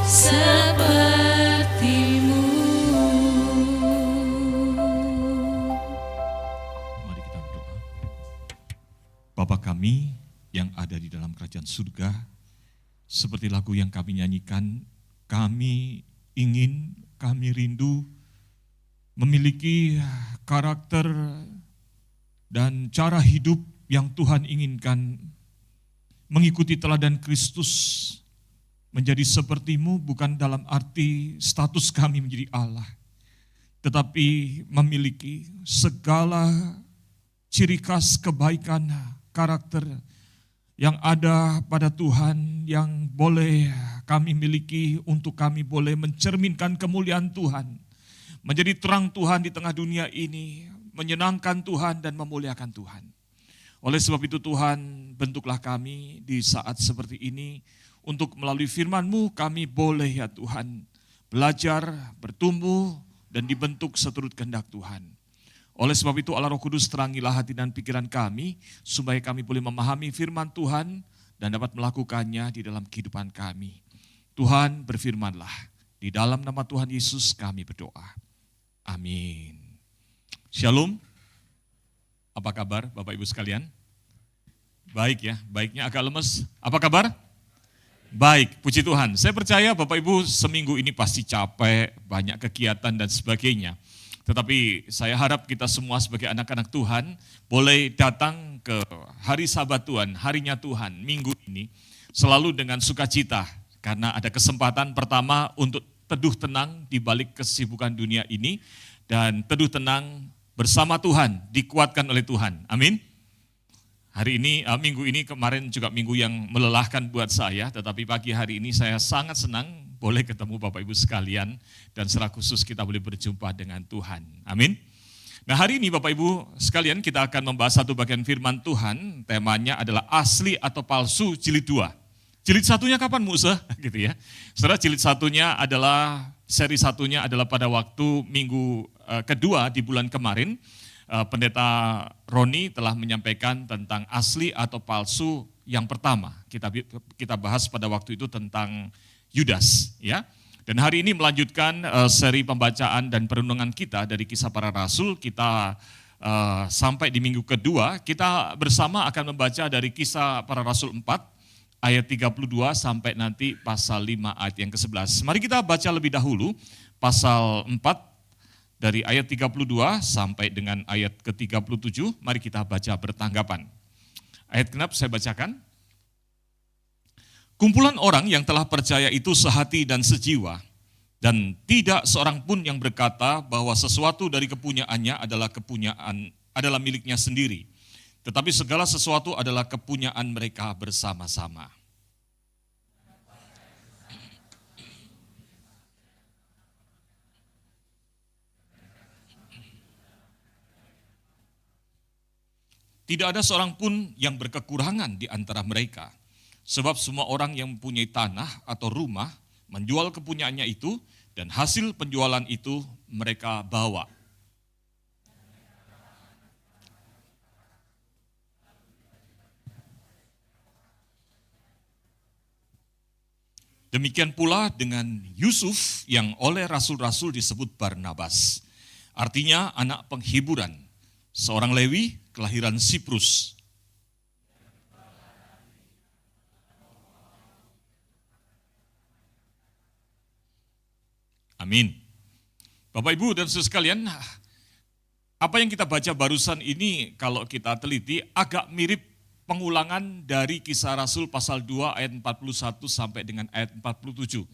sepertimu. Mari kita berdoa. Bapa kami yang ada di dalam kerajaan surga, seperti lagu yang kami nyanyikan, kami ingin, kami rindu memiliki karakter dan cara hidup yang Tuhan inginkan, mengikuti teladan Kristus, menjadi seperti-Mu bukan dalam arti status kami menjadi Allah, tetapi memiliki segala ciri khas kebaikan, karakter yang ada pada Tuhan yang boleh kami miliki untuk kami boleh mencerminkan kemuliaan Tuhan, menjadi terang Tuhan di tengah dunia ini, menyenangkan Tuhan dan memuliakan Tuhan. Oleh sebab itu Tuhan, bentuklah kami di saat seperti ini, untuk melalui firman-Mu kami boleh ya Tuhan, belajar, bertumbuh, dan dibentuk seturut kehendak Tuhan. Oleh sebab itu Allah Roh Kudus terangilah hati dan pikiran kami, supaya kami boleh memahami firman Tuhan dan dapat melakukannya di dalam kehidupan kami. Tuhan berfirmanlah, di dalam nama Tuhan Yesus kami berdoa. Amin. Shalom. Apa kabar Bapak Ibu sekalian? Baik ya, baiknya agak lemes. Apa kabar? Baik, puji Tuhan. Saya percaya Bapak Ibu seminggu ini pasti capek, banyak kegiatan dan sebagainya. Tetapi saya harap kita semua sebagai anak-anak Tuhan boleh datang ke hari Sabat Tuhan, harinya Tuhan, minggu ini selalu dengan sukacita. Karena ada kesempatan pertama untuk teduh tenang di balik kesibukan dunia ini, dan teduh tenang bersama Tuhan, dikuatkan oleh Tuhan. Amin. Hari ini, minggu ini kemarin juga minggu yang melelahkan buat saya, tetapi pagi hari ini saya sangat senang boleh ketemu Bapak Ibu sekalian, dan secara khusus kita boleh berjumpa dengan Tuhan. Amin. Nah hari ini Bapak Ibu sekalian kita akan membahas satu bagian firman Tuhan, temanya adalah asli atau palsu jilid 2. Jilid satunya kapan Musa? Gitu ya. Setelah jilid satunya adalah, seri satunya adalah pada waktu minggu kedua di bulan kemarin, Pendeta Roni telah menyampaikan tentang asli atau palsu yang pertama. Kita bahas pada waktu itu tentang Yudas, ya. Dan hari ini melanjutkan seri pembacaan dan perenungan kita dari Kisah Para Rasul. Kita sampai di minggu kedua, kita bersama akan membaca dari Kisah Para Rasul 4 ayat 32 sampai nanti pasal 5 ayat yang ke-11. Mari kita baca lebih dahulu pasal 4 dari ayat 32 sampai dengan ayat ke-37. Mari kita baca bertanggapan. Ayat genap saya bacakan. Kumpulan orang yang telah percaya itu sehati dan sejiwa, dan tidak seorang pun yang berkata bahwa sesuatu dari kepunyaannya adalah miliknya sendiri, tetapi segala sesuatu adalah kepunyaan mereka bersama-sama. Tidak ada seorang pun yang berkekurangan di antara mereka. Sebab semua orang yang mempunyai tanah atau rumah menjual kepunyaannya itu, dan hasil penjualan itu mereka bawa. Demikian pula dengan Yusuf yang oleh rasul-rasul disebut Barnabas. Artinya anak penghiburan, seorang Lewi kelahiran Siprus. Amin. Bapak Ibu dan saudara sekalian, apa yang kita baca barusan ini kalau kita teliti agak mirip pengulangan dari Kisah Rasul pasal 2 ayat 41 sampai dengan ayat 47.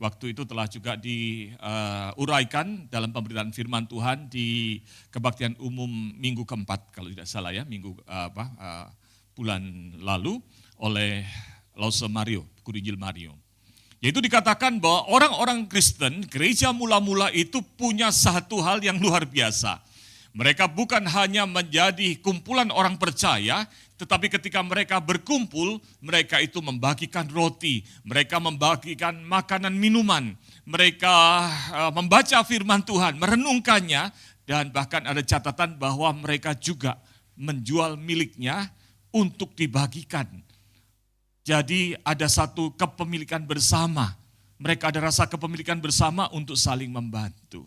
Waktu itu telah juga diuraikan dalam pemberitaan firman Tuhan di kebaktian umum minggu keempat kalau tidak salah ya, bulan lalu oleh Lause Mario, Guru Injil Mario. Yaitu dikatakan bahwa orang-orang Kristen, gereja mula-mula itu punya satu hal yang luar biasa. Mereka bukan hanya menjadi kumpulan orang percaya, tetapi ketika mereka berkumpul, mereka itu membagikan roti, mereka membagikan makanan minuman, mereka membaca firman Tuhan, merenungkannya, dan bahkan ada catatan bahwa mereka juga menjual miliknya untuk dibagikan. Jadi ada satu kepemilikan bersama mereka ada rasa kepemilikan bersama untuk saling membantu.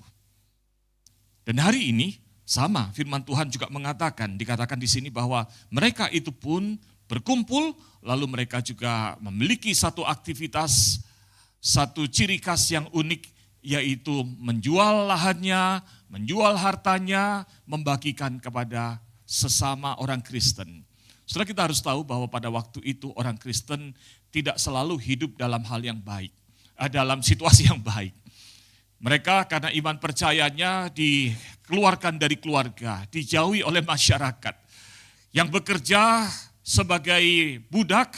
Dan hari ini sama firman Tuhan juga dikatakan di sini bahwa mereka itu pun berkumpul, lalu mereka juga memiliki satu aktivitas, satu ciri khas yang unik, yaitu menjual lahannya, menjual hartanya, membagikan kepada sesama orang Kristen. Saudara, kita harus tahu bahwa pada waktu itu orang Kristen tidak selalu hidup dalam hal yang baik, dalam situasi yang baik. Mereka karena iman percayanya dikeluarkan dari keluarga, dijauhi oleh masyarakat. Yang bekerja sebagai budak,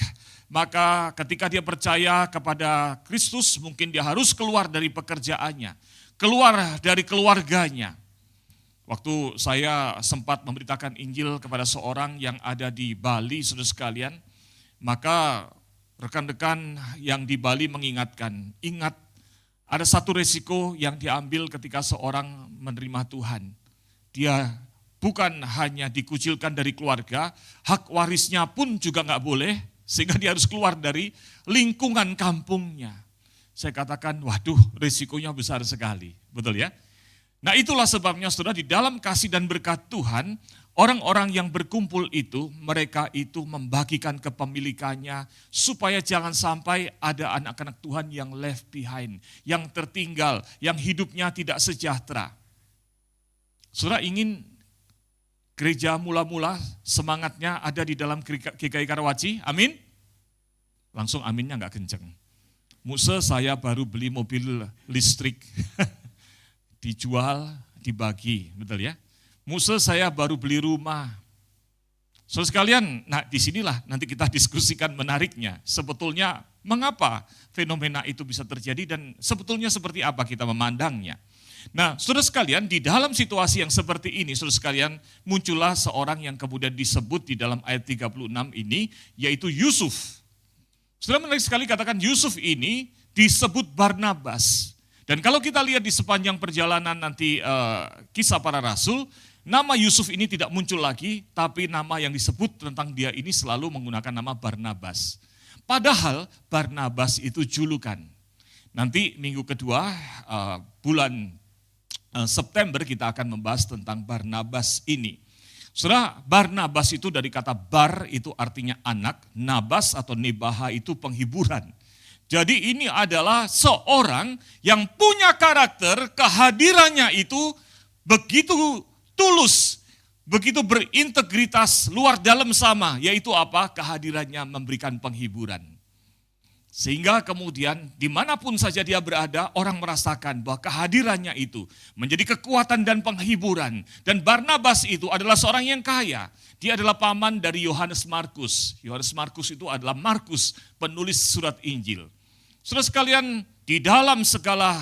maka ketika dia percaya kepada Kristus, mungkin dia harus keluar dari pekerjaannya, keluar dari keluarganya. Waktu saya sempat memberitakan Injil kepada seorang yang ada di Bali, saudara sekalian, maka rekan-rekan yang di Bali mengingatkan, ingat, ada satu resiko yang diambil ketika seorang menerima Tuhan. Dia bukan hanya dikucilkan dari keluarga, hak warisnya pun juga nggak boleh, sehingga dia harus keluar dari lingkungan kampungnya. Saya katakan, waduh, resikonya besar sekali, betul ya? Nah, itulah sebabnya saudara, di dalam kasih dan berkat Tuhan, orang-orang yang berkumpul itu, mereka itu membagikan kepemilikannya supaya jangan sampai ada anak-anak Tuhan yang left behind, yang tertinggal, yang hidupnya tidak sejahtera. Saudara ingin gereja mula-mula semangatnya ada di dalam GKI Karawaci, amin? Langsung aminnya enggak kenceng. Musa, saya baru beli mobil listrik, dijual, dibagi, betul ya? Musa, saya baru beli rumah. Saudara sekalian, nah disinilah nanti kita diskusikan menariknya. Sebetulnya mengapa fenomena itu bisa terjadi dan sebetulnya seperti apa kita memandangnya. Nah, saudara sekalian, di dalam situasi yang seperti ini, saudara sekalian, muncullah seorang yang kemudian disebut di dalam ayat 36 ini, yaitu Yusuf. Saudara, menarik sekali katakan Yusuf ini disebut Barnabas. Dan kalau kita lihat di sepanjang perjalanan nanti kisah para rasul, nama Yusuf ini tidak muncul lagi, tapi nama yang disebut tentang dia ini selalu menggunakan nama Barnabas. Padahal Barnabas itu julukan. Nanti minggu kedua bulan September kita akan membahas tentang Barnabas ini. Saudara, Barnabas itu dari kata bar itu artinya anak, nabas atau nebaha itu penghiburan. Jadi ini adalah seorang yang punya karakter, kehadirannya itu begitu tulus, begitu berintegritas, luar dalam sama, yaitu apa? Kehadirannya memberikan penghiburan. Sehingga kemudian dimanapun saja dia berada, orang merasakan bahwa kehadirannya itu menjadi kekuatan dan penghiburan. Dan Barnabas itu adalah seorang yang kaya. Dia adalah paman dari Yohanes Markus. Yohanes Markus itu adalah Markus, penulis surat Injil. Saudara sekalian, di dalam segala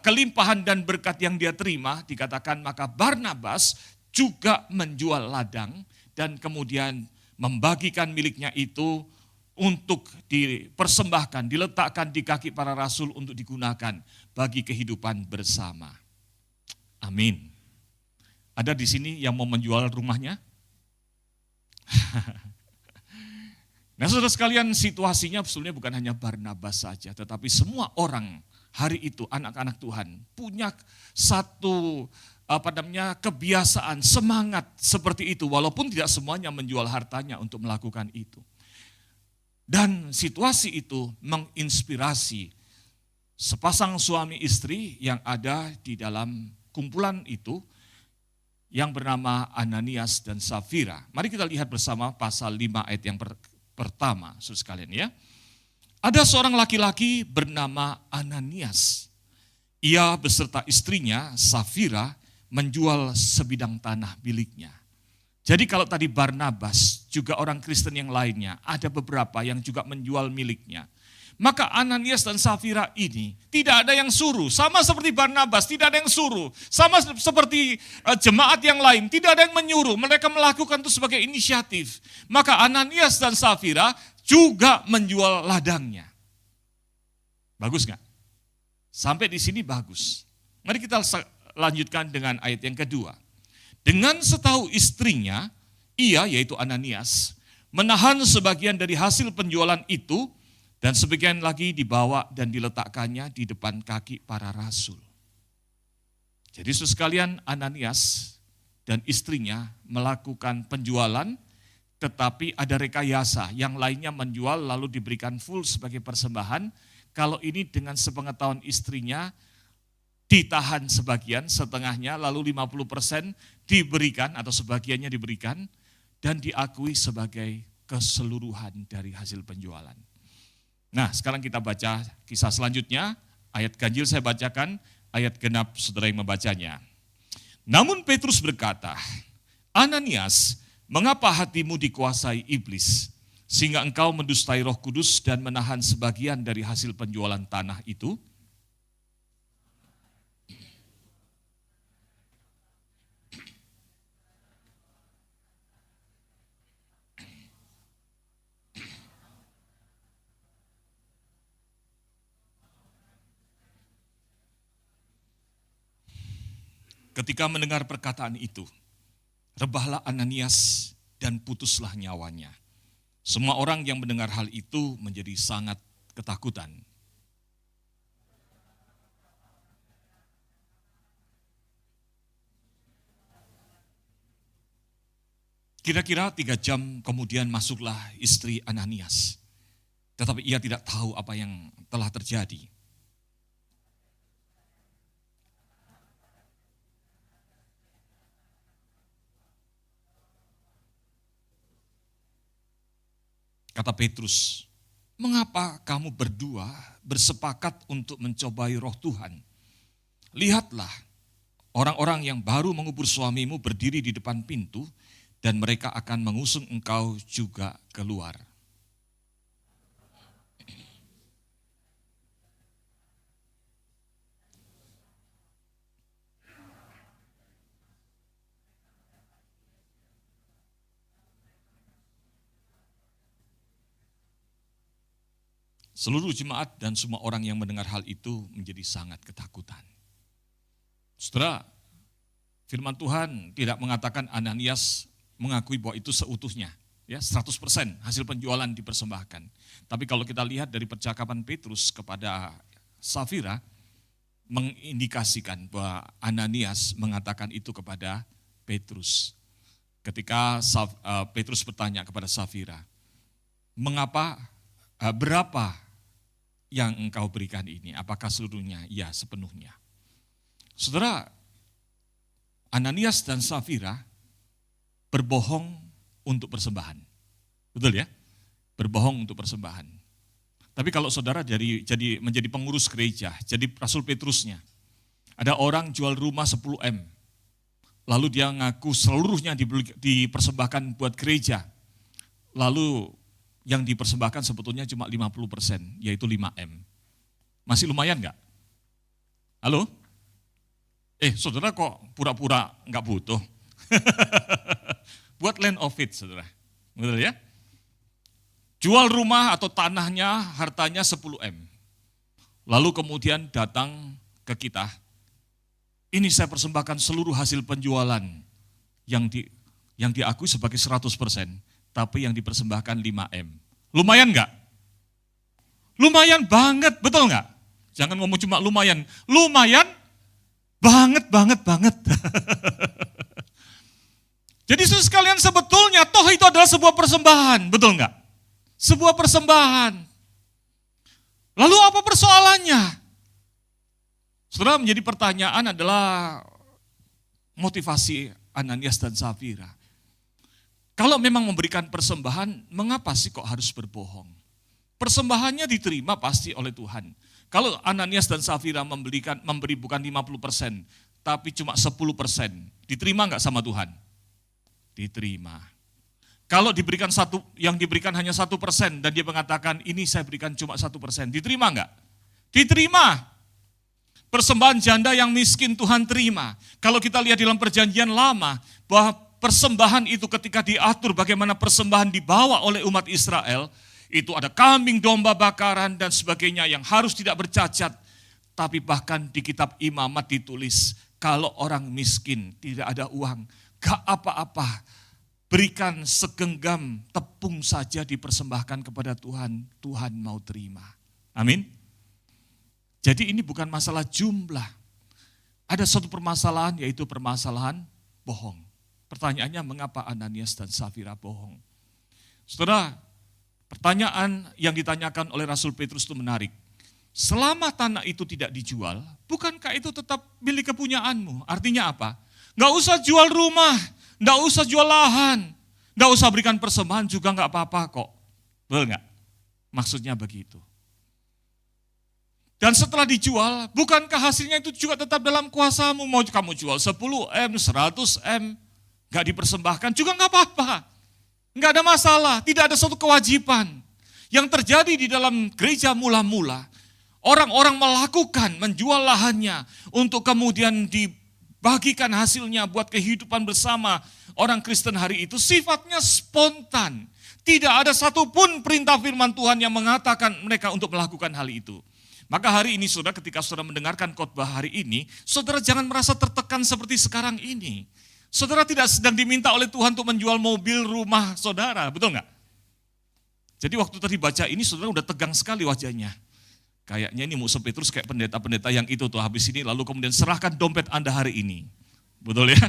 kelimpahan dan berkat yang dia terima, dikatakan maka Barnabas juga menjual ladang dan kemudian membagikan miliknya itu untuk dipersembahkan, diletakkan di kaki para rasul untuk digunakan bagi kehidupan bersama. Amin. Ada di sini yang mau menjual rumahnya? Nah, saudara sekalian, situasinya sebenarnya bukan hanya Barnabas saja, tetapi semua orang hari itu, anak-anak Tuhan, punya satu kebiasaan, semangat seperti itu, walaupun tidak semuanya menjual hartanya untuk melakukan itu. Dan situasi itu menginspirasi sepasang suami istri yang ada di dalam kumpulan itu, yang bernama Ananias dan Safira. Mari kita lihat bersama pasal 5 ayat yang pertama, saudara sekalian ya. Ada seorang laki-laki bernama Ananias. Ia beserta istrinya Safira menjual sebidang tanah miliknya. Jadi kalau tadi Barnabas, juga orang Kristen yang lainnya, ada beberapa yang juga menjual miliknya. Maka Ananias dan Safira ini tidak ada yang suruh, sama seperti Barnabas tidak ada yang suruh, sama seperti jemaat yang lain tidak ada yang menyuruh, mereka melakukan itu sebagai inisiatif. Maka Ananias dan Safira juga menjual ladangnya. Bagus nggak? Sampai di sini bagus. Mari kita lanjutkan dengan ayat yang kedua. Dengan setahu istrinya, ia yaitu Ananias, menahan sebagian dari hasil penjualan itu Dan sebagian lagi dibawa dan diletakkannya di depan kaki para rasul. Jadi saudara sekalian, Ananias dan istrinya melakukan penjualan, tetapi ada rekayasa. Yang lainnya menjual lalu diberikan full sebagai persembahan. Kalau ini dengan sepengetahuan istrinya, ditahan sebagian, setengahnya, lalu 50% diberikan atau sebagiannya diberikan, dan diakui sebagai keseluruhan dari hasil penjualan. Nah, sekarang kita baca kisah selanjutnya, ayat ganjil saya bacakan, ayat genap saudara yang membacanya. Namun Petrus berkata, Ananias, mengapa hatimu dikuasai iblis, sehingga engkau mendustai Roh Kudus dan menahan sebagian dari hasil penjualan tanah itu? Ketika mendengar perkataan itu, rebahlah Ananias dan putuslah nyawanya. Semua orang yang mendengar hal itu menjadi sangat ketakutan. Kira-kira 3 jam kemudian masuklah istri Ananias. Tetapi ia tidak tahu apa yang telah terjadi. Kata Petrus, mengapa kamu berdua bersepakat untuk mencobai roh Tuhan? Lihatlah, orang-orang yang baru mengubur suamimu berdiri di depan pintu, dan mereka akan mengusung engkau juga keluar. Seluruh jemaat dan semua orang yang mendengar hal itu menjadi sangat ketakutan. Saudara, firman Tuhan tidak mengatakan Ananias mengakui bahwa itu seutuhnya, ya 100% hasil penjualan dipersembahkan. Tapi kalau kita lihat dari percakapan Petrus kepada Safira, mengindikasikan bahwa Ananias mengatakan itu kepada Petrus. Ketika Petrus bertanya kepada Safira, mengapa, berapa yang engkau berikan ini? Apakah seluruhnya? Ya, sepenuhnya. Saudara, Ananias dan Safira berbohong untuk persembahan. Betul ya? Berbohong untuk persembahan. Tapi kalau saudara jadi menjadi pengurus gereja, jadi Rasul Petrusnya, ada orang jual rumah 10M, lalu dia ngaku seluruhnya dipersembahkan buat gereja, lalu yang dipersembahkan sebetulnya cuma 50%, yaitu 5M. Masih lumayan enggak? Halo? Saudara kok pura-pura enggak butuh? Buat land of it, saudara. Betul ya? Jual rumah atau tanahnya, hartanya 10M. Lalu kemudian datang ke kita, ini saya persembahkan seluruh hasil penjualan yang diakui sebagai 100%. Tapi yang dipersembahkan 5M. Lumayan enggak? Lumayan banget, betul enggak? Jangan ngomong cuma lumayan. Lumayan banget. Jadi saudara sekalian, sebetulnya toh itu adalah sebuah persembahan, betul enggak? Sebuah persembahan. Lalu apa persoalannya? Saudara, menjadi pertanyaan adalah motivasi Ananias dan Safira. Kalau memang memberikan persembahan, mengapa sih kok harus berbohong? Persembahannya diterima pasti oleh Tuhan. Kalau Ananias dan Safira memberi bukan 50%, tapi cuma 10%, diterima enggak sama Tuhan? Diterima. Kalau diberikan yang diberikan hanya 1% dan dia mengatakan ini saya berikan cuma 1%, diterima enggak? Diterima. Persembahan janda yang miskin Tuhan terima. Kalau kita lihat dalam perjanjian lama, bahwa persembahan itu ketika diatur bagaimana persembahan dibawa oleh umat Israel, itu ada kambing, domba, bakaran dan sebagainya yang harus tidak bercacat. Tapi bahkan di kitab Imamat ditulis, kalau orang miskin tidak ada uang, gak apa-apa, berikan segenggam tepung saja dipersembahkan kepada Tuhan, Tuhan mau terima. Amin. Jadi ini bukan masalah jumlah. Ada satu permasalahan, yaitu permasalahan bohong. Pertanyaannya, mengapa Ananias dan Safira bohong? Saudara, pertanyaan yang ditanyakan oleh Rasul Petrus itu menarik. Selama tanah itu tidak dijual, bukankah itu tetap milik kepunyaanmu? Artinya apa? Nggak usah jual rumah, nggak usah jual lahan, nggak usah berikan persembahan juga nggak apa-apa kok. Betul nggak? Maksudnya begitu. Dan setelah dijual, bukankah hasilnya itu juga tetap dalam kuasamu? Mau kamu jual 10M, 100M, nggak dipersembahkan juga nggak apa-apa. Nggak ada masalah, tidak ada suatu kewajiban. Yang terjadi di dalam gereja mula-mula, orang-orang melakukan, menjual lahannya untuk kemudian dibagikan hasilnya buat kehidupan bersama orang Kristen hari itu sifatnya spontan. Tidak ada satupun perintah firman Tuhan yang mengatakan mereka untuk melakukan hal itu. Maka hari ini saudara, ketika saudara mendengarkan khotbah hari ini, saudara jangan merasa tertekan seperti sekarang ini. Saudara tidak sedang diminta oleh Tuhan untuk menjual mobil, rumah saudara, betul nggak? Jadi waktu tadi baca ini saudara udah tegang sekali wajahnya. Kayaknya ini musuh Petrus kayak pendeta-pendeta yang itu tuh habis ini lalu kemudian serahkan dompet Anda hari ini. Betul ya?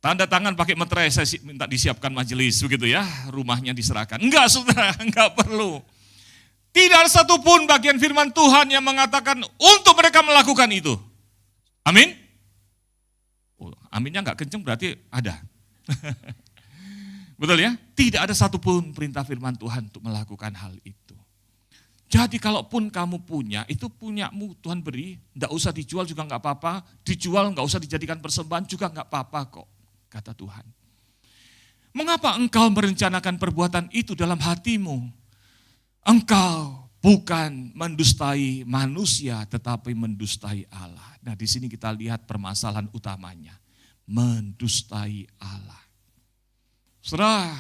Tanda tangan pakai meterai, saya minta disiapkan majelis begitu ya, rumahnya diserahkan. Enggak saudara, enggak perlu. Tidak ada satupun bagian firman Tuhan yang mengatakan untuk mereka melakukan itu. Amin? Oh, aminnya enggak kenceng berarti ada. Betul ya? Tidak ada satupun perintah firman Tuhan untuk melakukan hal itu. Jadi kalaupun kamu punya, itu punyamu Tuhan beri, enggak usah dijual juga enggak apa-apa, dijual enggak usah dijadikan persembahan juga enggak apa-apa kok, kata Tuhan. Mengapa engkau merencanakan perbuatan itu dalam hatimu? Engkau bukan mendustai manusia, tetapi mendustai Allah. Nah di sini kita lihat permasalahan utamanya, mendustai Allah. Saudara,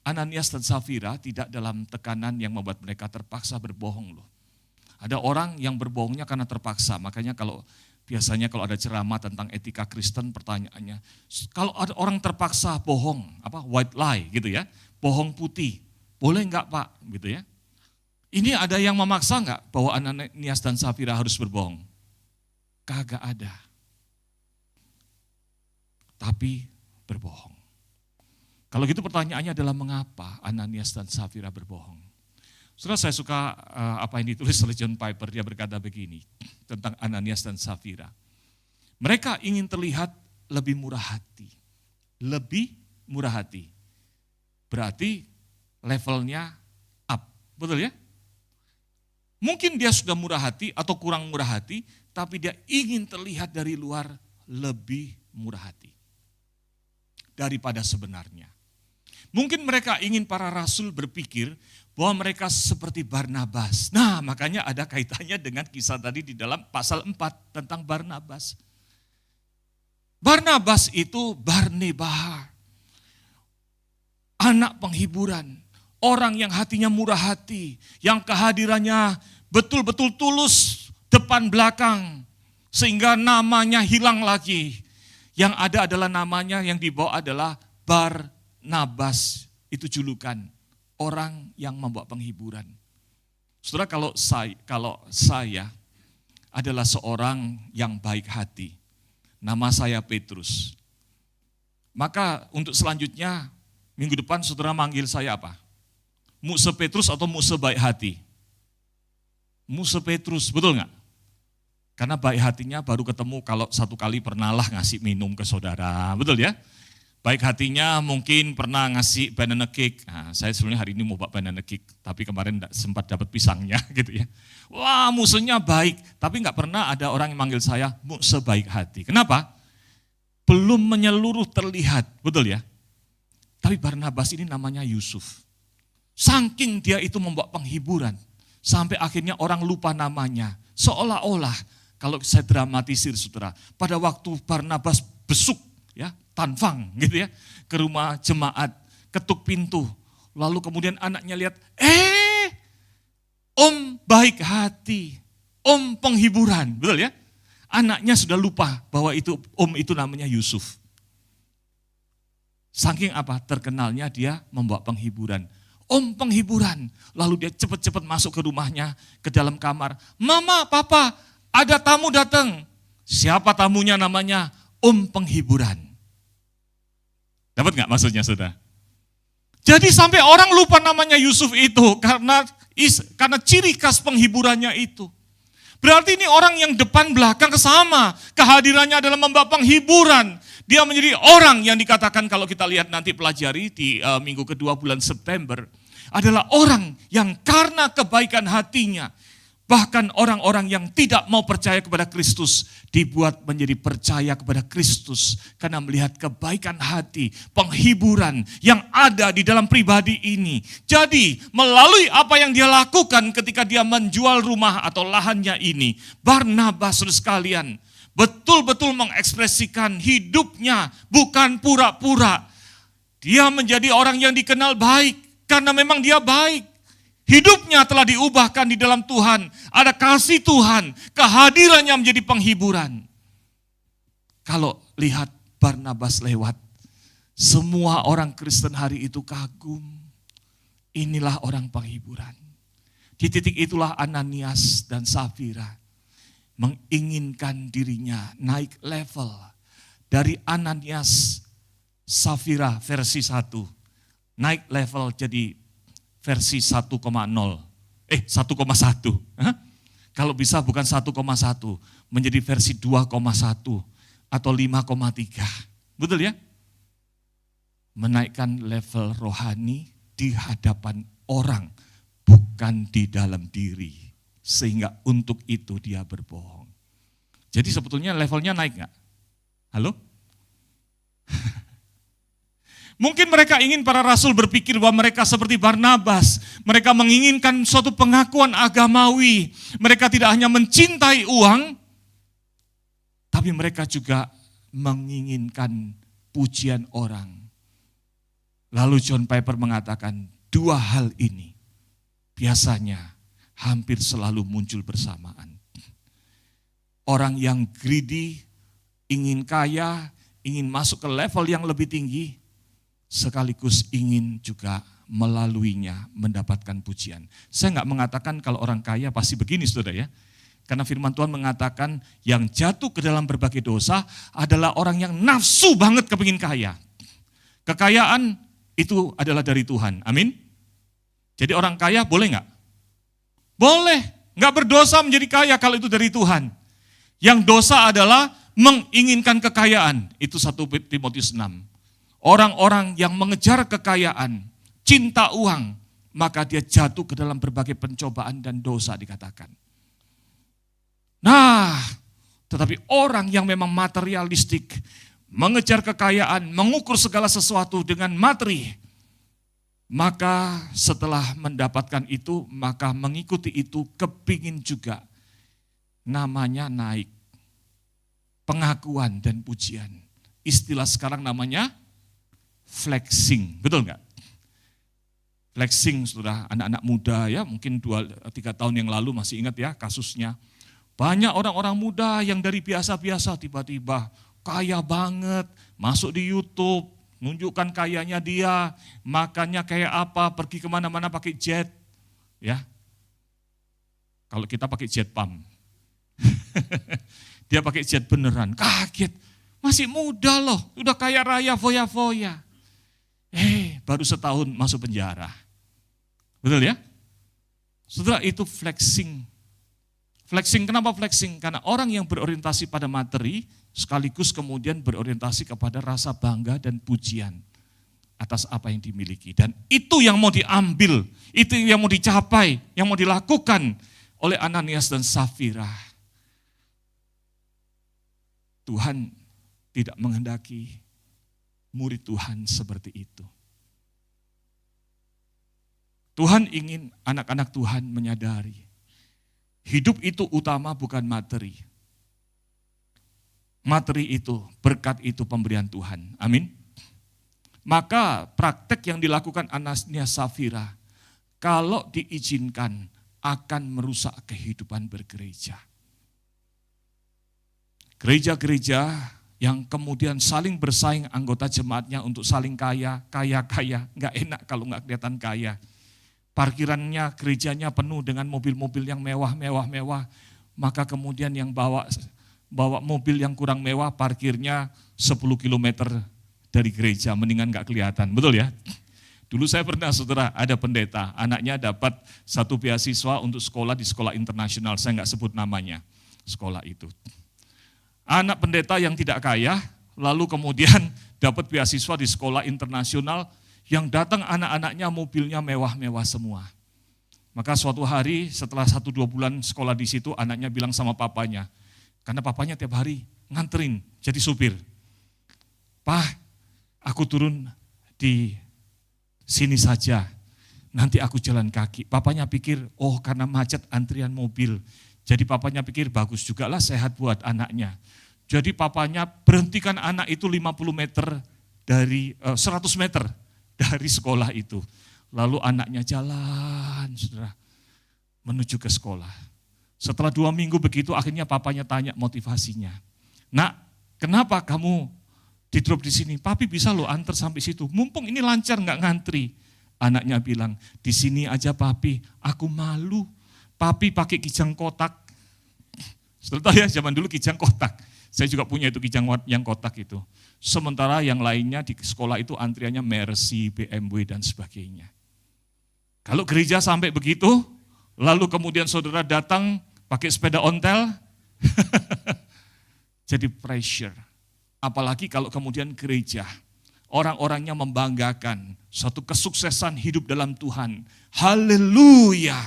Ananias dan Safira tidak dalam tekanan yang membuat mereka terpaksa berbohong loh. Ada orang yang berbohongnya karena terpaksa, makanya biasanya kalau ada ceramah tentang etika Kristen pertanyaannya, kalau ada orang terpaksa bohong, white lie gitu ya, bohong putih, boleh enggak Pak gitu ya. Ini ada yang memaksa enggak bahwa Ananias dan Safira harus berbohong? Kagak ada. Tapi berbohong. Kalau gitu pertanyaannya adalah mengapa Ananias dan Safira berbohong? Saudara, saya suka apa yang ditulis oleh John Piper, dia berkata begini tentang Ananias dan Safira. Mereka ingin terlihat lebih murah hati. Lebih murah hati. Berarti levelnya up, betul ya? Mungkin dia sudah murah hati atau kurang murah hati, tapi dia ingin terlihat dari luar lebih murah hati daripada sebenarnya. Mungkin mereka ingin para rasul berpikir bahwa mereka seperti Barnabas. Nah, makanya ada kaitannya dengan kisah tadi di dalam pasal 4 tentang Barnabas. Barnabas itu Barneba, anak penghiburan, orang yang hatinya murah hati, yang kehadirannya betul-betul tulus depan belakang, sehingga namanya hilang lagi. Yang ada adalah namanya yang dibawa adalah Barnabas, itu julukan orang yang membawa penghiburan. Saudara, kalau saya adalah seorang yang baik hati, nama saya Petrus, maka untuk selanjutnya minggu depan saudara manggil saya apa? Musa Petrus atau Musa baik hati? Musa Petrus, betul nggak? Karena baik hatinya baru ketemu kalau satu kali pernalah ngasih minum ke saudara, betul ya? Baik hatinya mungkin pernah ngasih banana cake. Nah, saya sebenarnya hari ini mau bawa banana cake, tapi kemarin tidak sempat dapat pisangnya gitu ya. Wah, musuhnya baik, tapi nggak pernah ada orang yang manggil saya Musa baik hati. Kenapa? Belum menyeluruh terlihat, betul ya? Tapi Barnabas ini namanya Yusuf. Saking dia itu membawa penghiburan, sampai akhirnya orang lupa namanya. Seolah-olah, kalau saya dramatisir saudara, pada waktu Barnabas besuk, ya, tanfang gitu ya, ke rumah jemaat, ketuk pintu, lalu kemudian anaknya lihat, om baik hati, om penghiburan, betul ya? Anaknya sudah lupa bahwa itu om itu namanya Yusuf. Saking apa? Terkenalnya dia membawa penghiburan. Om penghiburan. Lalu dia cepat-cepat masuk ke rumahnya, ke dalam kamar. Mama, papa, ada tamu datang. Siapa tamunya? Namanya Om penghiburan. Dapat nggak maksudnya, saudara? Jadi sampai orang lupa namanya Yusuf itu karena ciri khas penghiburannya itu. Berarti ini orang yang depan belakang sama. Kehadirannya adalah membawa penghiburan. Dia menjadi orang yang dikatakan kalau kita lihat nanti pelajari di minggu kedua bulan September. Adalah orang yang karena kebaikan hatinya. Bahkan orang-orang yang tidak mau percaya kepada Kristus dibuat menjadi percaya kepada Kristus karena melihat kebaikan hati, penghiburan yang ada di dalam pribadi ini. Jadi melalui apa yang dia lakukan ketika dia menjual rumah atau lahannya ini, Barnabas saudara sekalian betul-betul mengekspresikan hidupnya bukan pura-pura. Dia menjadi orang yang dikenal baik karena memang dia baik. Hidupnya telah diubahkan di dalam Tuhan. Ada kasih Tuhan. Kehadirannya menjadi penghiburan. Kalau lihat Barnabas lewat, semua orang Kristen hari itu kagum. Inilah orang penghiburan. Di titik itulah Ananias dan Safira menginginkan dirinya naik level. Dari Ananias, Safira versi 1. Naik level jadi versi 1,0, 1,1. Kalau bisa bukan 1,1, menjadi versi 2,1 atau 5,3. Betul ya? Menaikkan level rohani di hadapan orang, bukan di dalam diri. Sehingga untuk itu dia berbohong. Jadi sebetulnya levelnya naik gak? Halo? Mungkin mereka ingin para rasul berpikir bahwa mereka seperti Barnabas. Mereka menginginkan suatu pengakuan agamawi. Mereka tidak hanya mencintai uang, tapi mereka juga menginginkan pujian orang. Lalu John Piper mengatakan, dua hal ini biasanya hampir selalu muncul bersamaan. Orang yang greedy, ingin kaya, ingin masuk ke level yang lebih tinggi, sekaligus ingin juga melaluinya mendapatkan pujian. Saya nggak mengatakan kalau orang kaya pasti begini saudara ya. Karena firman Tuhan mengatakan yang jatuh ke dalam berbagai dosa adalah orang yang nafsu banget kepingin kaya. Kekayaan itu adalah dari Tuhan, amin. Jadi orang kaya boleh nggak? Boleh, nggak berdosa menjadi kaya kalau itu dari Tuhan. Yang dosa adalah menginginkan kekayaan, itu 1 Timotius 6. Orang-orang yang mengejar kekayaan, cinta uang, maka dia jatuh ke dalam berbagai pencobaan dan dosa dikatakan. Nah, tetapi orang yang memang materialistik, mengejar kekayaan, mengukur segala sesuatu dengan materi, maka setelah mendapatkan itu, maka mengikuti itu kepingin juga. Namanya naik, pengakuan dan pujian. Istilah sekarang namanya flexing, betul nggak? Flexing sudah anak-anak muda ya, mungkin 2-3 tahun yang lalu masih ingat ya kasusnya. Banyak orang-orang muda yang dari biasa-biasa tiba-tiba kaya banget, masuk di YouTube, nunjukkan kayanya dia, makannya kayak apa, pergi kemana-mana pakai jet. Ya, kalau kita pakai jet pump. Dia pakai jet beneran, kaget. Masih muda loh, udah kaya raya foya-foya. Baru setahun masuk penjara. Betul ya? Setelah itu flexing. Flexing, kenapa flexing? Karena orang yang berorientasi pada materi, sekaligus kemudian berorientasi kepada rasa bangga dan pujian atas apa yang dimiliki. Dan itu yang mau diambil, itu yang mau dicapai, yang mau dilakukan oleh Ananias dan Safira. Tuhan tidak menghendaki murid Tuhan seperti itu. Tuhan ingin anak-anak Tuhan menyadari, hidup itu utama bukan materi. Materi itu, berkat itu pemberian Tuhan. Amin. Maka praktek yang dilakukan Ananias Safira, kalau diizinkan akan merusak kehidupan bergereja. Gereja-gereja yang kemudian saling bersaing anggota jemaatnya untuk saling kaya. Nggak enak kalau nggak kelihatan kaya. Parkirannya, gerejanya penuh dengan mobil-mobil yang mewah. Maka kemudian yang bawa mobil yang kurang mewah, parkirnya 10 kilometer dari gereja, mendingan nggak kelihatan, betul ya? Dulu saya pernah, saudara, ada pendeta, anaknya dapat satu beasiswa untuk sekolah di sekolah internasional, saya nggak sebut namanya, sekolah itu. Anak pendeta yang tidak kaya, lalu kemudian dapat beasiswa di sekolah internasional, yang datang anak-anaknya mobilnya mewah-mewah semua. Maka suatu hari setelah 1-2 bulan sekolah di situ, anaknya bilang sama papanya, karena papanya tiap hari nganterin jadi supir. "Pak, aku turun di sini saja, nanti aku jalan kaki." Papanya pikir, oh karena macet antrian mobil. Jadi papanya pikir bagus juga lah, sehat buat anaknya. Jadi papanya berhentikan anak itu 50 meter dari 100 meter dari sekolah itu. Lalu anaknya jalan, saudara, menuju ke sekolah. Setelah 2 minggu begitu, akhirnya papanya tanya motivasinya. "Nak, kenapa kamu di drop di sini?" "Papi bisa lo antar sampai situ. Mumpung ini lancar nggak ngantri." Anaknya bilang, "Di sini aja papi, aku malu. Papi pakai kijang kotak." Setelah ya, zaman dulu kijang kotak. Saya juga punya itu kijang yang kotak itu. Sementara yang lainnya di sekolah itu antriannya Mercy, BMW dan sebagainya. Kalau gereja sampai begitu, lalu kemudian saudara datang pakai sepeda ontel, jadi pressure. Apalagi kalau kemudian gereja, orang-orangnya membanggakan suatu kesuksesan hidup dalam Tuhan. Haleluya.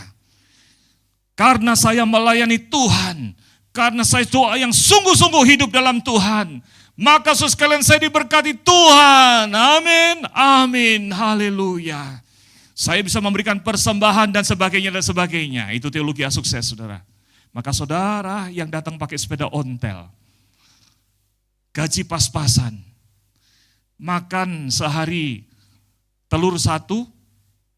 Karena saya melayani Tuhan, karena saya doa yang sungguh-sungguh hidup dalam Tuhan, maka saudara sekalian saya diberkati Tuhan. Amin, amin, haleluya. Saya bisa memberikan persembahan dan sebagainya. Itu teologi sukses, saudara. Maka saudara yang datang pakai sepeda ontel, gaji pas-pasan, makan sehari telur 1,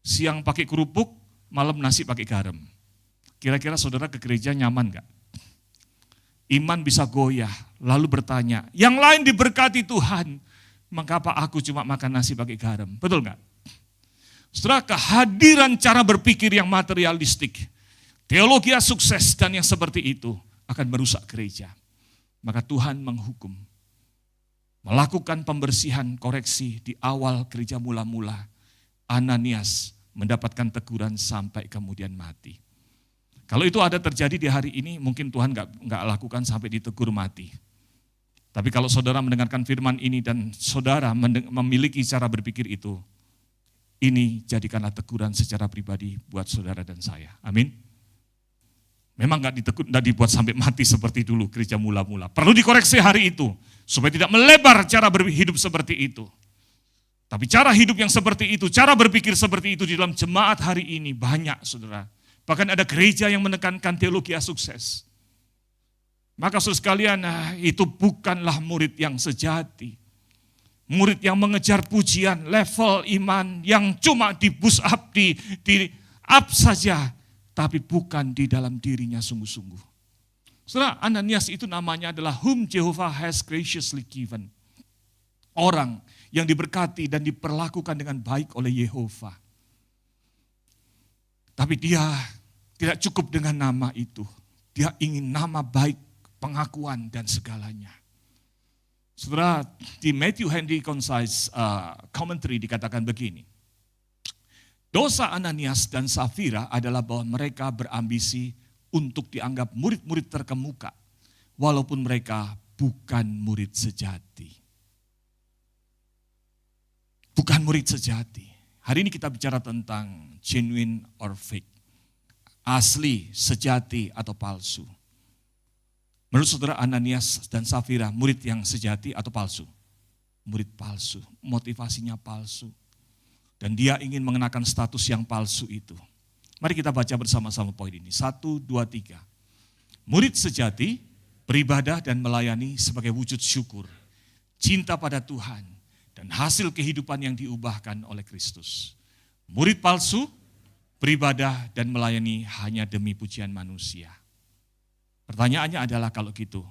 siang pakai kerupuk, malam nasi pakai garam. Kira-kira saudara ke gereja nyaman gak? Iman bisa goyah, lalu bertanya, yang lain diberkati Tuhan, mengapa aku cuma makan nasi pakai garam? Betul gak? Saudara, kehadiran cara berpikir yang materialistik, teologi sukses dan yang seperti itu akan merusak gereja. Maka Tuhan menghukum, melakukan pembersihan koreksi di awal gereja mula-mula. Ananias mendapatkan teguran sampai kemudian mati. Kalau itu ada terjadi di hari ini, mungkin Tuhan nggak lakukan sampai ditegur mati. Tapi kalau saudara mendengarkan firman ini dan saudara memiliki cara berpikir itu, ini jadikanlah teguran secara pribadi buat saudara dan saya. Amin. Memang nggak dibuat sampai mati seperti dulu gereja mula-mula. Perlu dikoreksi hari itu supaya tidak melebar cara berhidup seperti itu. Tapi cara hidup yang seperti itu, cara berpikir seperti itu di dalam jemaat hari ini banyak, saudara. Bahkan ada gereja yang menekankan teologi sukses. Maka saudara sekalian, itu bukanlah murid yang sejati. Murid yang mengejar pujian, level iman yang cuma di boost up, di up saja, tapi bukan di dalam dirinya sungguh-sungguh. Saudara, Ananias itu namanya adalah whom Jehovah has graciously given. Orang yang diberkati dan diperlakukan dengan baik oleh Yehova. Tapi dia tidak cukup dengan nama itu. Dia ingin nama baik, pengakuan dan segalanya. Saudara, di Matthew Henry Concise Commentary dikatakan begini. Dosa Ananias dan Safira adalah bahwa mereka berambisi untuk dianggap murid-murid terkemuka, walaupun mereka bukan murid sejati. Bukan murid sejati. Hari ini kita bicara tentang genuine or fake. Asli, sejati atau palsu. Menurut saudara, Ananias dan Safira murid yang sejati atau palsu? Murid palsu, motivasinya palsu. Dan dia ingin mengenakan status yang palsu itu. Mari kita baca bersama-sama poin ini. 1, 2, 3. Murid sejati beribadah dan melayani sebagai wujud syukur, cinta pada Tuhan, dan hasil kehidupan yang diubahkan oleh Kristus. Murid palsu beribadah dan melayani hanya demi pujian manusia. Pertanyaannya adalah kalau gitu,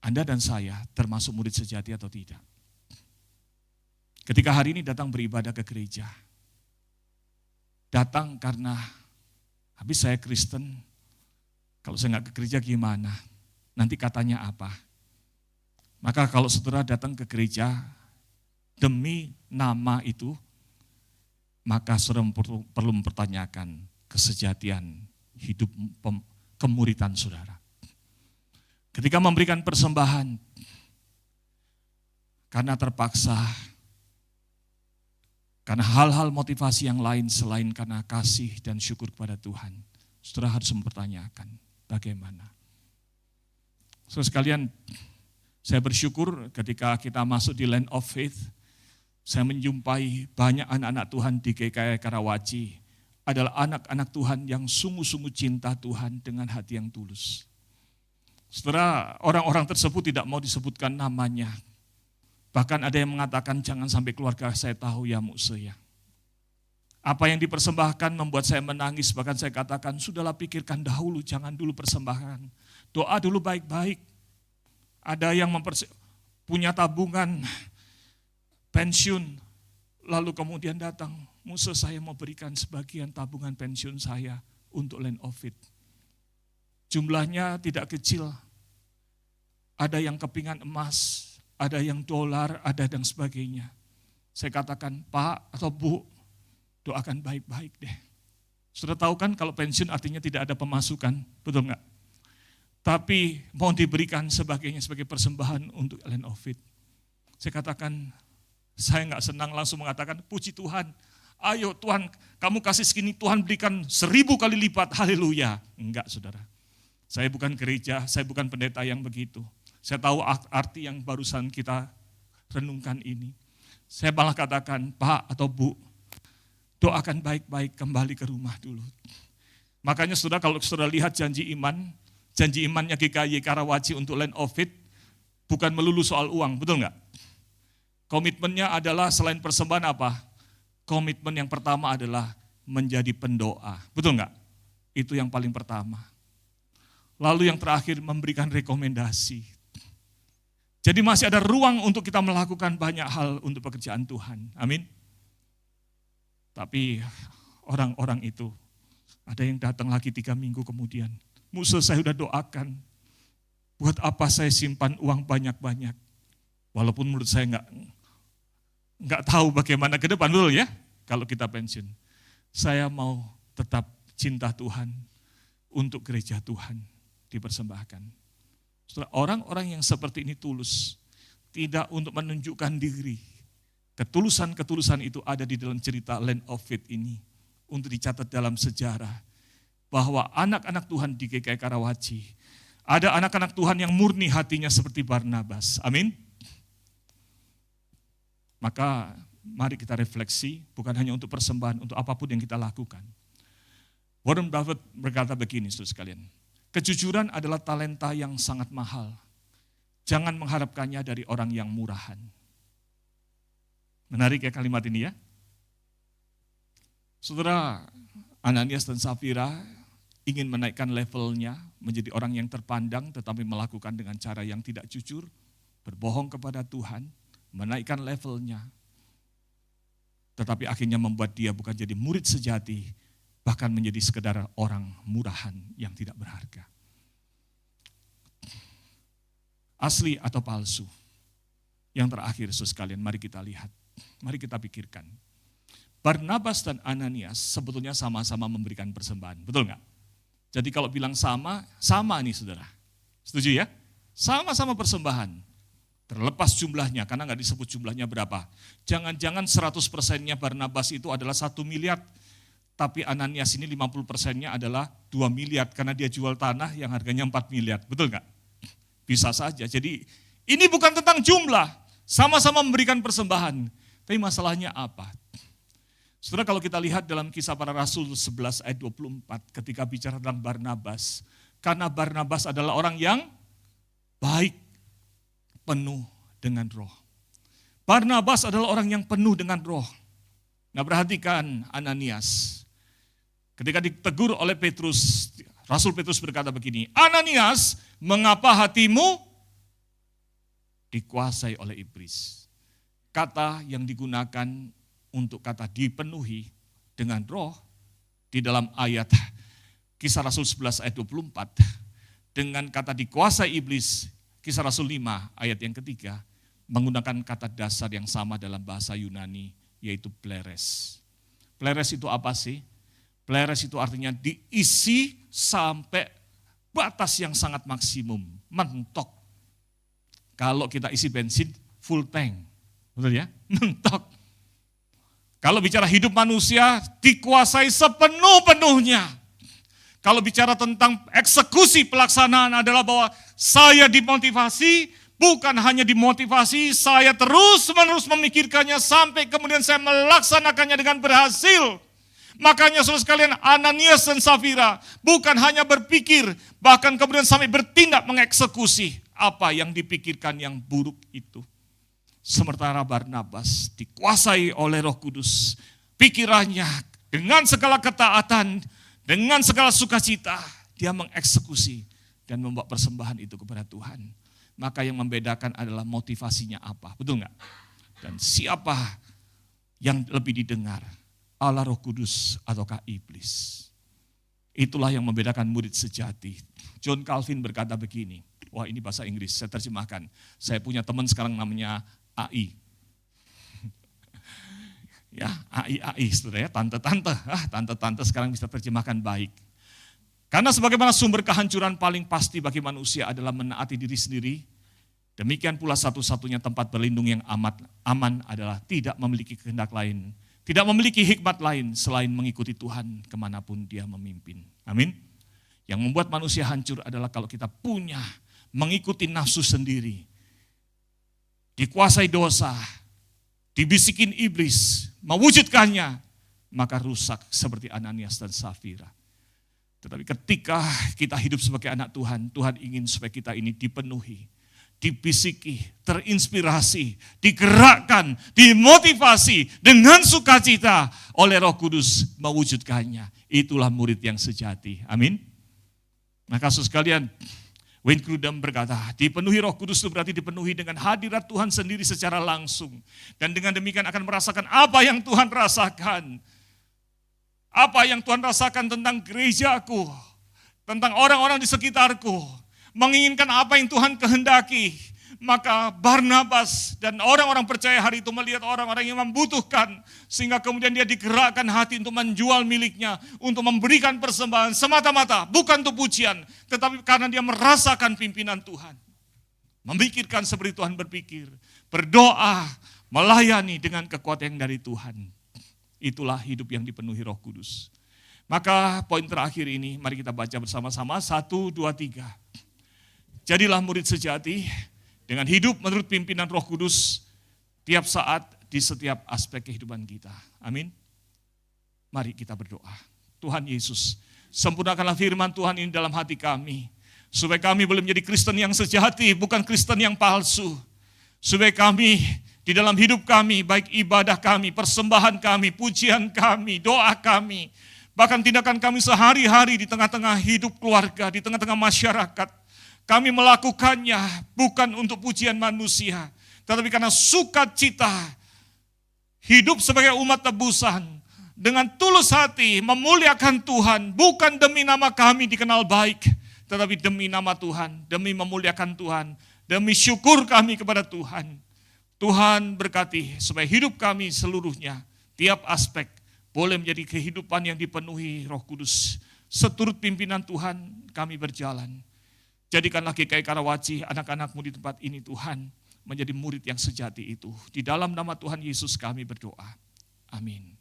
Anda dan saya termasuk murid sejati atau tidak? Ketika hari ini datang beribadah ke gereja, datang karena habis saya Kristen, kalau saya nggak ke gereja gimana? Nanti katanya apa? Maka kalau saudara datang ke gereja demi nama itu, maka saudara perlu mempertanyakan kesejatian hidup kemuritan saudara. Ketika memberikan persembahan, karena terpaksa, karena hal-hal motivasi yang lain selain karena kasih dan syukur kepada Tuhan, saudara harus mempertanyakan bagaimana. Saudara sekalian, saya bersyukur ketika kita masuk di Land of Faith, saya menjumpai banyak anak-anak Tuhan di GKI Karawaci, adalah anak-anak Tuhan yang sungguh-sungguh cinta Tuhan dengan hati yang tulus. Saudara, orang-orang tersebut tidak mau disebutkan namanya. Bahkan ada yang mengatakan jangan sampai keluarga saya tahu ya Mukse ya. Apa yang dipersembahkan membuat saya menangis, bahkan saya katakan sudahlah pikirkan dahulu, jangan dulu persembahkan. Doa dulu baik-baik. Ada yang punya tabungan, pensiun, lalu kemudian datang, Mukse saya mau berikan sebagian tabungan pensiun saya untuk Land of Faith. Jumlahnya tidak kecil, ada yang kepingan emas, ada yang dolar, ada dan sebagainya. Saya katakan, Pak atau Bu, doakan baik-baik deh. Sudah tahu kan kalau pensiun artinya tidak ada pemasukan, betul enggak? Tapi mau diberikan sebagainya sebagai persembahan untuk Land of Faith. Saya katakan, saya enggak senang langsung mengatakan, puji Tuhan, ayo Tuhan kamu kasih segini, Tuhan berikan 1000 kali lipat, haleluya. Enggak saudara, saya bukan gereja, saya bukan pendeta yang begitu. Saya tahu arti yang barusan kita renungkan ini. Saya malah katakan, Pak atau Bu, doakan baik-baik kembali ke rumah dulu. Makanya saudara kalau saudara lihat janji imannya GKI Karawaci untuk Land of Faith, bukan melulu soal uang, betul enggak? Komitmennya adalah selain persembahan apa? Komitmen yang pertama adalah menjadi pendoa, betul enggak? Itu yang paling pertama. Lalu yang terakhir memberikan rekomendasi. Jadi masih ada ruang untuk kita melakukan banyak hal untuk pekerjaan Tuhan. Amin. Tapi orang-orang itu, ada yang datang lagi 3 minggu kemudian. Mukse saya sudah doakan, buat apa saya simpan uang banyak-banyak. Walaupun menurut saya enggak tahu bagaimana ke depan dulu ya, kalau kita pensiun. Saya mau tetap cinta Tuhan untuk gereja Tuhan. Dipersembahkan. Orang-orang yang seperti ini tulus, tidak untuk menunjukkan diri. Ketulusan-ketulusan itu ada di dalam cerita Land of Faith ini, untuk dicatat dalam sejarah, bahwa anak-anak Tuhan di GKI Karawaci, ada anak-anak Tuhan yang murni hatinya seperti Barnabas, amin. Maka mari kita refleksi, bukan hanya untuk persembahan, untuk apapun yang kita lakukan. Warren Buffett berkata begini, saudara sekalian, kejujuran adalah talenta yang sangat mahal. Jangan mengharapkannya dari orang yang murahan. Menarik ya kalimat ini ya. Saudara, Ananias dan Safira ingin menaikkan levelnya menjadi orang yang terpandang tetapi melakukan dengan cara yang tidak jujur, berbohong kepada Tuhan, menaikkan levelnya. Tetapi akhirnya membuat dia bukan jadi murid sejati, bahkan menjadi sekedar orang murahan yang tidak berharga. Asli atau palsu? Yang terakhir, saudara sekalian, mari kita lihat, mari kita pikirkan. Barnabas dan Ananias sebetulnya sama-sama memberikan persembahan, betul nggak? Jadi kalau bilang sama, sama nih saudara. Setuju ya? Sama-sama persembahan. Terlepas jumlahnya, karena nggak disebut jumlahnya berapa. Jangan-jangan 100%-nya Barnabas itu adalah 1 miliar, tapi Ananias ini 50%-nya adalah 2 miliar karena dia jual tanah yang harganya 4 miliar. Betul nggak? Bisa saja. Jadi ini bukan tentang jumlah. Sama-sama memberikan persembahan. Tapi masalahnya apa? Saudara, kalau kita lihat dalam Kisah Para Rasul 11 ayat 24 ketika bicara tentang Barnabas. Karena Barnabas adalah orang yang baik, penuh dengan roh. Barnabas adalah orang yang penuh dengan roh. Nah perhatikan Ananias. Ketika ditegur oleh Petrus, Rasul Petrus berkata begini, Ananias, mengapa hatimu dikuasai oleh iblis. Kata yang digunakan untuk kata dipenuhi dengan roh di dalam ayat Kisah Rasul 11 ayat 24 dengan kata dikuasai iblis, Kisah Rasul 5 ayat yang ketiga menggunakan kata dasar yang sama dalam bahasa Yunani, yaitu pleres. Pleres itu apa sih? Pleres itu artinya diisi sampai batas yang sangat maksimum, mentok. Kalau kita isi bensin full tank, betul ya? Mentok. Kalau bicara hidup manusia dikuasai sepenuh-penuhnya. Kalau bicara tentang eksekusi pelaksanaan adalah bahwa saya dimotivasi, bukan hanya dimotivasi, saya terus-menerus memikirkannya sampai kemudian saya melaksanakannya dengan berhasil. Makanya saudara sekalian, Ananias dan Safira bukan hanya berpikir, bahkan kemudian sampai bertindak mengeksekusi apa yang dipikirkan yang buruk itu. Sementara Barnabas dikuasai oleh Roh Kudus, pikirannya dengan segala ketaatan, dengan segala sukacita, dia mengeksekusi dan membawa persembahan itu kepada Tuhan. Maka yang membedakan adalah motivasinya apa, betul enggak? Dan siapa yang lebih didengar, Allah Roh Kudus ataukah iblis? Itulah yang membedakan murid sejati. John Calvin berkata begini, wah ini bahasa Inggris, saya terjemahkan. Saya punya teman sekarang namanya AI. Ya, AI, saudara ya, tante-tante. Tante-tante sekarang bisa terjemahkan baik. Karena sebagaimana sumber kehancuran paling pasti bagi manusia adalah menaati diri sendiri, demikian pula satu-satunya tempat berlindung yang aman adalah tidak memiliki kehendak lain, tidak memiliki hikmat lain selain mengikuti Tuhan kemanapun dia memimpin. Amin. Yang membuat manusia hancur adalah kalau kita punya mengikuti nafsu sendiri, dikuasai dosa, dibisikin iblis, mewujudkannya, maka rusak seperti Ananias dan Safira. Tetapi ketika kita hidup sebagai anak Tuhan, Tuhan ingin supaya kita ini dipenuhi, dibisiki, terinspirasi, digerakkan, dimotivasi dengan sukacita oleh Roh Kudus mewujudkannya. Itulah murid yang sejati. Amin. Maka saudara sekalian, Wayne Grudem berkata, dipenuhi Roh Kudus itu berarti dipenuhi dengan hadirat Tuhan sendiri secara langsung. Dan dengan demikian akan merasakan apa yang Tuhan rasakan. Apa yang Tuhan rasakan tentang gerejaku, tentang orang-orang di sekitarku, menginginkan apa yang Tuhan kehendaki. Maka Barnabas dan orang-orang percaya hari itu melihat orang-orang yang membutuhkan, sehingga kemudian dia digerakkan hati untuk menjual miliknya, untuk memberikan persembahan semata-mata, bukan untuk pujian, tetapi karena dia merasakan pimpinan Tuhan. Memikirkan seperti Tuhan berpikir, berdoa, melayani dengan kekuatan yang dari Tuhan. Itulah hidup yang dipenuhi Roh Kudus. Maka poin terakhir ini, mari kita baca bersama-sama, 1, 2, 3. Jadilah murid sejati, dengan hidup menurut pimpinan Roh Kudus tiap saat di setiap aspek kehidupan kita. Amin. Mari kita berdoa. Tuhan Yesus, sempurnakanlah firman Tuhan ini dalam hati kami. Supaya kami boleh menjadi Kristen yang sejati, bukan Kristen yang palsu. Supaya kami di dalam hidup kami, baik ibadah kami, persembahan kami, pujian kami, doa kami, bahkan tindakan kami sehari-hari di tengah-tengah hidup keluarga, di tengah-tengah masyarakat, kami melakukannya bukan untuk pujian manusia, tetapi karena sukacita hidup sebagai umat tebusan, dengan tulus hati memuliakan Tuhan, bukan demi nama kami dikenal baik, tetapi demi nama Tuhan, demi memuliakan Tuhan, demi syukur kami kepada Tuhan. Tuhan berkati supaya hidup kami seluruhnya, tiap aspek, boleh menjadi kehidupan yang dipenuhi Roh Kudus. Seturut pimpinan Tuhan kami berjalan. Jadikanlah GKI Karawaci, anak-anakmu di tempat ini Tuhan, menjadi murid yang sejati itu. Di dalam nama Tuhan Yesus kami berdoa. Amin.